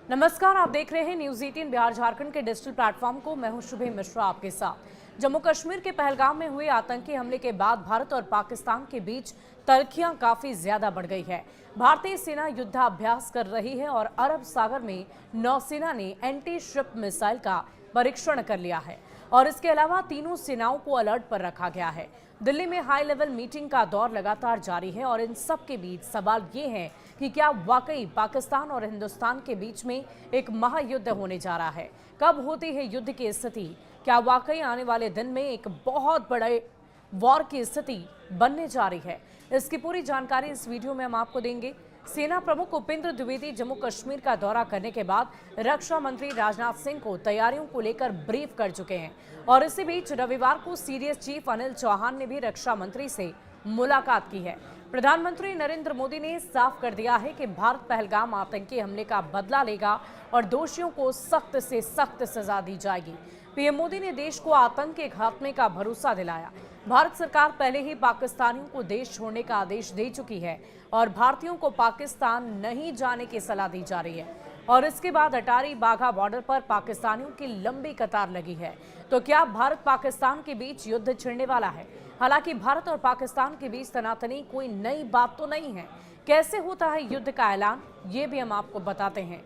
नमस्कार, आप देख रहे हैं न्यूज 18 बिहार झारखंड के डिजिटल प्लेटफॉर्म को। मैं हूं शुभे मिश्रा आपके साथ। जम्मू कश्मीर के पहलगाम में हुए आतंकी हमले के बाद भारत और पाकिस्तान के बीच तल्खियां काफी ज्यादा बढ़ गई है। भारतीय सेना युद्धाभ्यास कर रही है और अरब सागर में नौसेना ने एंटी शिप मिसाइल का परीक्षण कर लिया है और इसके अलावा तीनों सेनाओं को अलर्ट पर रखा गया है। दिल्ली में हाई लेवल मीटिंग का दौर लगातार जारी है और इन सब के बीच सवाल ये है कि क्या वाकई पाकिस्तान और हिंदुस्तान के बीच में एक महायुद्ध होने जा रहा है। कब होती है युद्ध की स्थिति? क्या वाकई आने वाले दिन में एक बहुत बड़े वॉर की स्थिति बनने जा रही है? इसकी पूरी जानकारी इस वीडियो में हम आपको देंगे। सेना प्रमुख उपेंद्र द्विवेदी जम्मू कश्मीर का दौरा करने के बाद रक्षा मंत्री राजनाथ सिंह को तैयारियों को लेकर ब्रीफ कर चुके हैं और इसी बीच रविवार को सीडीएस चीफ अनिल चौहान ने भी रक्षा मंत्री से मुलाकात की है। प्रधानमंत्री नरेंद्र मोदी ने साफ कर दिया है कि भारत पहलगाम आतंकी हमले का बदला लेगा और दोषियों को सख्त से सख्त सजा दी जाएगी। पीएम मोदी ने देश को आतंक के खात्मे का भरोसा दिलाया। भारत सरकार पहले ही पाकिस्तानियों को देश छोड़ने का आदेश दे चुकी है और भारतीयों को पाकिस्तान नहीं जाने की सलाह दी जा रही है और इसके बाद अटारी बाघा बॉर्डर पर पाकिस्तानियों की लंबी कतार लगी है। तो क्या भारत पाकिस्तान के बीच युद्ध छिड़ने वाला है? हालांकि भारत और पाकिस्तान के बीच तनातनी कोई नई बात तो नहीं है। कैसे होता है युद्ध का ऐलान, ये भी हम आपको बताते हैं।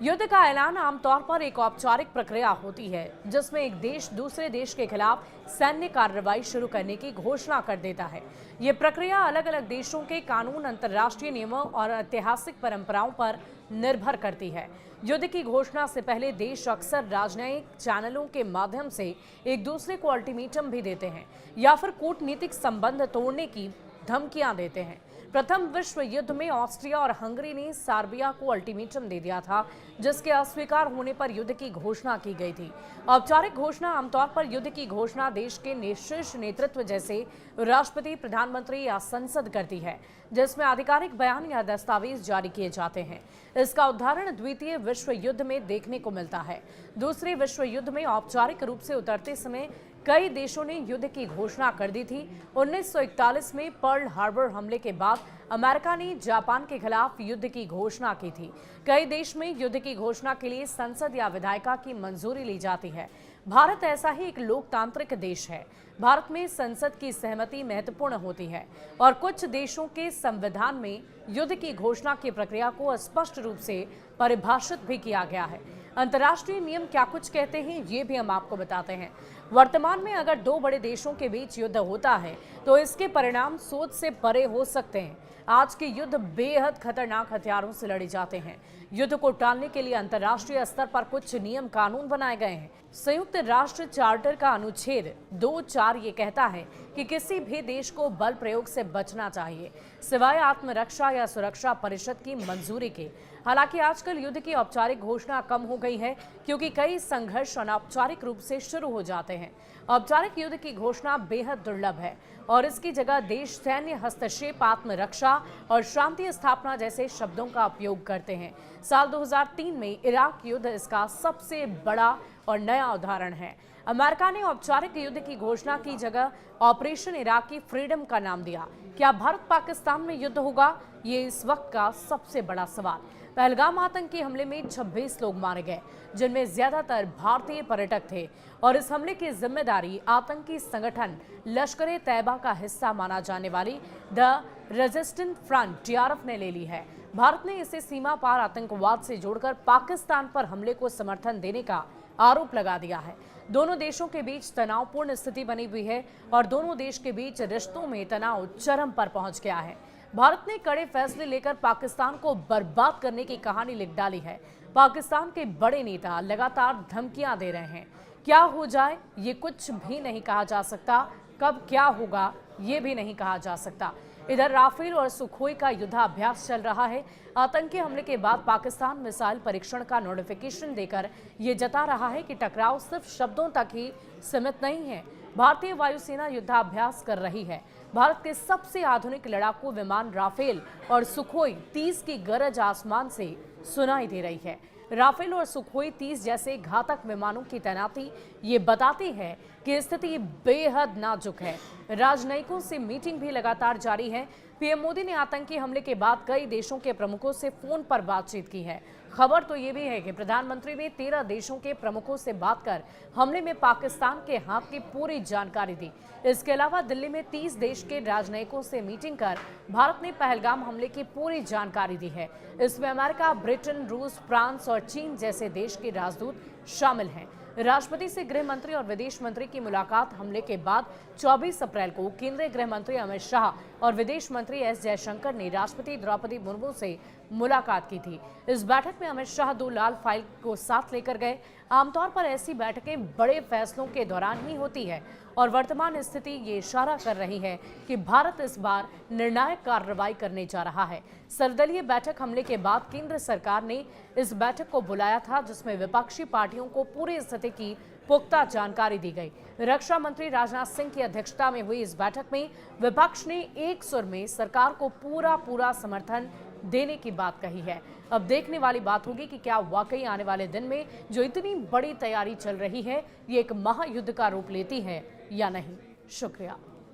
युद्ध का ऐलान आमतौर पर एक औपचारिक प्रक्रिया होती है जिसमें एक देश दूसरे देश के खिलाफ सैन्य कार्रवाई शुरू करने की घोषणा कर देता है। ये प्रक्रिया अलग अलग देशों के कानून, अंतर्राष्ट्रीय नियमों और ऐतिहासिक परंपराओं पर निर्भर करती है। युद्ध की घोषणा से पहले देश अक्सर राजनयिक चैनलों के माध्यम से एक दूसरे को अल्टीमेटम भी देते हैं या फिर कूटनीतिक संबंध तोड़ने की धमकियां देते हैं। प्रथम विश्व युद्ध में ऑस्ट्रिया और हंगरी ने सर्बिया को अल्टीमेटम दे दिया था, जिसके अस्वीकार होने पर युद्ध की घोषणा की गई थी। औपचारिक घोषणा आमतौर पर युद्ध की घोषणा देश के शीर्ष नेतृत्व जैसे राष्ट्रपति, प्रधानमंत्री या संसद करती है, जिसमें आधिकारिक बयान या दस्तावेज जारी किए जाते हैं। इसका उदाहरण द्वितीय विश्व युद्ध में देखने को मिलता है। दूसरे विश्व युद्ध में औपचारिक रूप से उतरते समय कई देशों ने युद्ध की घोषणा कर दी थी। 1941 में पर्ल हार्बर हमले के बाद अमेरिका ने जापान के खिलाफ युद्ध की घोषणा की थी। कई देश में युद्ध की घोषणा के लिए संसद या विधायिका की मंजूरी ली जाती है। भारत ऐसा ही एक लोकतांत्रिक देश है। भारत में संसद की सहमति महत्वपूर्ण होती है और कुछ देशों के संविधान में युद्ध की घोषणा की प्रक्रिया को स्पष्ट रूप से परिभाषित भी किया गया है। अंतर्राष्ट्रीय नियम क्या कुछ कहते हैं, ये भी हम आपको बताते हैं। वर्तमान में अगर दो बड़े देशों के बीच युद्ध होता है तो इसके परिणाम सोच से परे हो सकते हैं। आज के युद्ध बेहद खतरनाक हथियारों से लड़े जाते हैं। युद्ध को टालने के लिए अंतर्राष्ट्रीय स्तर पर कुछ नियम कानून बनाए गए हैं। संयुक्त राष्ट्र चार्टर का अनुच्छेद 2.4 ये कहता है कि किसी भी देश को बल प्रयोग से बचना चाहिए, सिवाय आत्मरक्षा या सुरक्षा परिषद की मंजूरी के। हालांकि आजकल युद्ध की औपचारिक घोषणा कम हो गई है क्योंकि कई संघर्ष अनौपचारिक रूप से शुरू हो जाते हैं। औपचारिक युद्ध की घोषणा बेहद दुर्लभ है और इसकी जगह देश सैन्य हस्तक्षेप, आत्मरक्षा और शांति स्थापना जैसे शब्दों का उपयोग करते हैं। साल 2003 में इराक युद्ध इसका सबसे बड़ा और नया उदाहरण है। अमेरिका ने औपचारिक युद्ध की घोषणा की जगह ऑपरेशन इराकी फ्रीडम का नाम दिया। क्या भारत पाकिस्तान में युद्ध होगा? ये इस वक्त का सबसे बड़ा सवाल। पहलगाम आतंकी हमले में 26 लोग मारे गए, जिनमें ज्यादातर भारतीय पर्यटक थे और इस हमले की जिम्मेदारी आतंकी संगठन लश्कर-ए तैयबा का हिस्सा माना जाने वाली द रेजिस्टेंस फ्रंट (DRF) ने ले ली है। भारत ने इसे सीमा पार आतंकवाद से जोड़कर पाकिस्तान पर हमले को समर्थन देने का आरोप लगा दिया है। दोनों देशों के बीच तनावपूर्ण स्थिति बनी हुई है और दोनों देश के बीच रिश्तों में तनाव चरम पर पहुंच गया है। भारत ने कड़े फैसले लेकर पाकिस्तान को बर्बाद करने की कहानी लिख डाली है। पाकिस्तान के बड़े नेता लगातार धमकियां दे रहे हैं। क्या हो जाए ये कुछ भी नहीं कहा जा सकता, कब क्या होगा ये भी नहीं कहा जा सकता। इधर राफेल और सुखोई का युद्धाभ्यास चल रहा है। आतंकी हमले के बाद पाकिस्तान मिसाइल परीक्षण का नोटिफिकेशन देकर ये जता रहा है कि टकराव सिर्फ शब्दों तक ही सीमित नहीं है। भारतीय वायुसेना युद्धाभ्यास कर रही है। भारत के सबसे आधुनिक लड़ाकू विमान राफेल और सुखोई 30 की गरज आसमान से सुनाई दे रही है। राफेल और सुखोई 30 जैसे घातक विमानों की तैनाती ये बताती है कि स्थिति बेहद नाजुक है। राजनयिकों से मीटिंग भी लगातार जारी है। पीएम मोदी ने आतंकी हमले के बाद कई देशों के प्रमुखों से फोन पर बातचीत की है। खबर तो ये भी है कि प्रधानमंत्री ने 13 देशों के प्रमुखों से बात कर हमले में पाकिस्तान के हाथ की पूरी जानकारी दी। इसके अलावा दिल्ली में 30 देश के राजनयिकों से मीटिंग कर भारत ने पहलगाम हमले की पूरी जानकारी दी है। इसमें अमेरिका, ब्रिटेन, रूस, फ्रांस और चीन जैसे देश के राजदूत शामिल हैं। राष्ट्रपति से गृह मंत्री और विदेश मंत्री की मुलाकात हमले के बाद 24 अप्रैल को केंद्रीय गृह मंत्री अमित शाह और विदेश मंत्री एस जयशंकर ने राष्ट्रपति द्रौपदी मुर्मू से मुलाकात की थी। इस बैठक में अमित शाह 2 लाल फाइल को साथ लेकर गए। आमतौर पर ऐसी बैठकें बड़े फैसलों के दौरान ही होती है और वर्तमान स्थिति ये इशारा कर रही है कि भारत इस बार निर्णायक कार्रवाई करने जा रहा है। सर्वदलीय बैठक हमले के बाद केंद्र सरकार ने इस बैठक को बुलाया था, जिसमें विपक्षी पार्टियों को पूरी स्थिति की पुख्ता जानकारी दी गई। रक्षा मंत्री राजनाथ सिंह की अध्यक्षता में हुई इस बैठक में विपक्ष ने एक सुर में सरकार को पूरा समर्थन देने की बात कही है। अब देखने वाली बात होगी कि क्या वाकई आने वाले दिन में जो इतनी बड़ी तैयारी चल रही है ये एक महायुद्ध का रूप लेती है या नहीं। शुक्रिया।